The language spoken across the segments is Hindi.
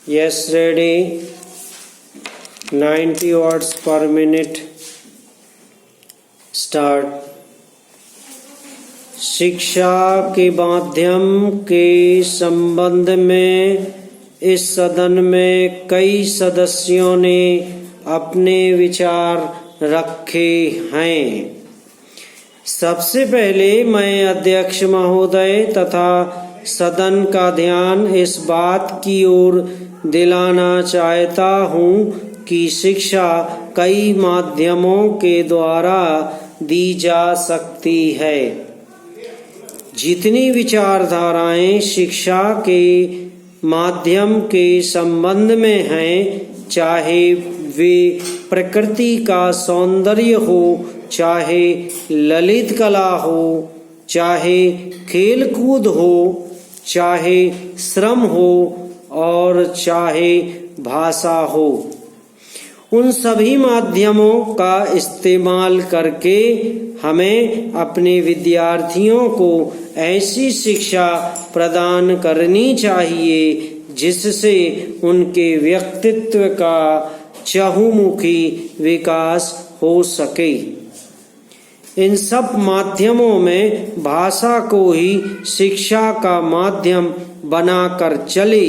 Yes, ready. 90 words per minute. Start. शिक्षा के माध्यम के संबंध में इस सदन में कई सदस्यों ने अपने विचार रखे हैं। सबसे पहले मैं अध्यक्ष महोदय तथा सदन का ध्यान इस बात की ओर दिलाना चाहता हूँ कि शिक्षा कई माध्यमों के द्वारा दी जा सकती है। जितनी विचारधाराएं शिक्षा के माध्यम के संबंध में हैं, चाहे वे प्रकृति का सौंदर्य हो, चाहे ललित कला हो, चाहे खेलकूद हो, चाहे श्रम हो और चाहे भाषा हो, उन सभी माध्यमों का इस्तेमाल करके हमें अपने विद्यार्थियों को ऐसी शिक्षा प्रदान करनी चाहिए जिससे उनके व्यक्तित्व का चहुमुखी विकास हो सके। इन सब माध्यमों में भाषा को ही शिक्षा का माध्यम बनाकर चले,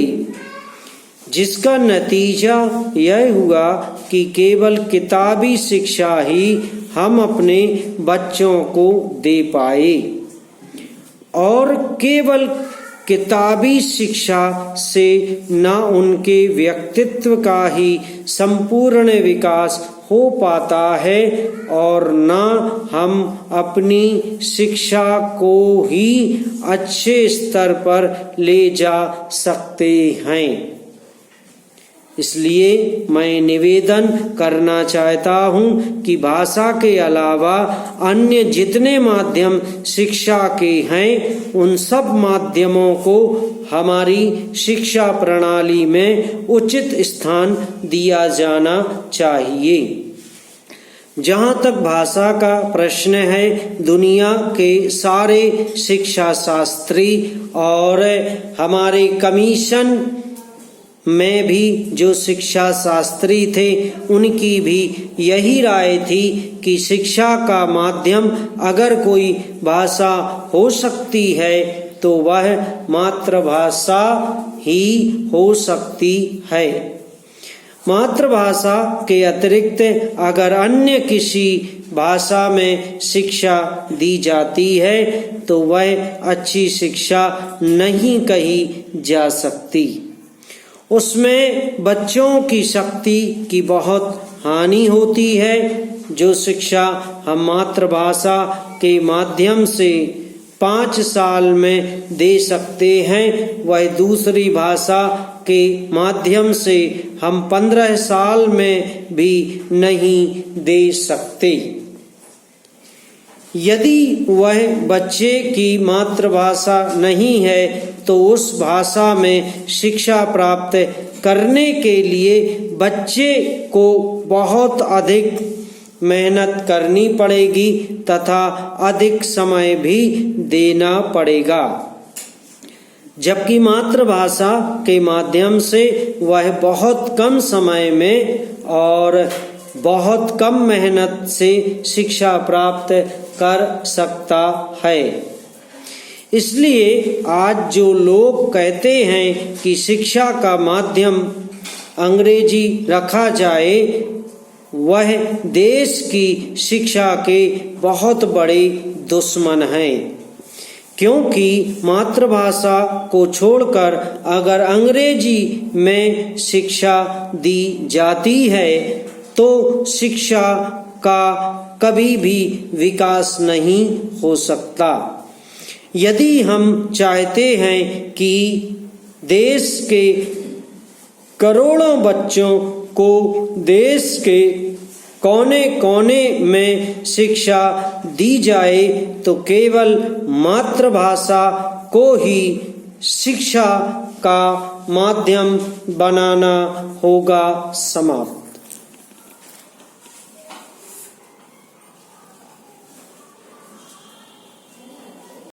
जिसका नतीजा यह हुआ कि केवल किताबी शिक्षा ही हम अपने बच्चों को दे पाए और केवल किताबी शिक्षा से न उनके व्यक्तित्व का ही संपूर्ण विकास हो पाता है और न हम अपनी शिक्षा को ही अच्छे स्तर पर ले जा सकते हैं। इसलिए मैं निवेदन करना चाहता हूँ कि भाषा के अलावा अन्य जितने माध्यम शिक्षा के हैं, उन सब माध्यमों को हमारी शिक्षा प्रणाली में उचित स्थान दिया जाना चाहिए। जहाँ तक भाषा का प्रश्न है, दुनिया के सारे शिक्षा शास्त्री और हमारे कमीशन में भी जो शिक्षा शास्त्री थे, उनकी भी यही राय थी कि शिक्षा का माध्यम अगर कोई भाषा हो सकती है तो वह मातृभाषा ही हो सकती है। मातृभाषा के अतिरिक्त अगर अन्य किसी भाषा में शिक्षा दी जाती है तो वह अच्छी शिक्षा नहीं कही जा सकती। उसमें बच्चों की शक्ति की बहुत हानि होती है। जो शिक्षा हम मातृभाषा के माध्यम से 5 साल में दे सकते हैं, वह दूसरी भाषा के माध्यम से हम 15 साल में भी नहीं दे सकते। यदि वह बच्चे की मातृभाषा नहीं है तो उस भाषा में शिक्षा प्राप्त करने के लिए बच्चे को बहुत अधिक मेहनत करनी पड़ेगी तथा अधिक समय भी देना पड़ेगा, जबकि मातृभाषा के माध्यम से वह बहुत कम समय में और बहुत कम मेहनत से शिक्षा प्राप्त कर सकता है। इसलिए आज जो लोग कहते हैं कि शिक्षा का माध्यम अंग्रेजी रखा जाए, वह देश की शिक्षा के बहुत बड़े दुश्मन हैं, क्योंकि मातृभाषा को छोड़कर अगर अंग्रेजी में शिक्षा दी जाती है तो शिक्षा का कभी भी विकास नहीं हो सकता। यदि हम चाहते हैं कि देश के करोड़ों बच्चों को देश के कोने कोने में शिक्षा दी जाए तो केवल मातृभाषा को ही शिक्षा का माध्यम बनाना होगा। समाप्त।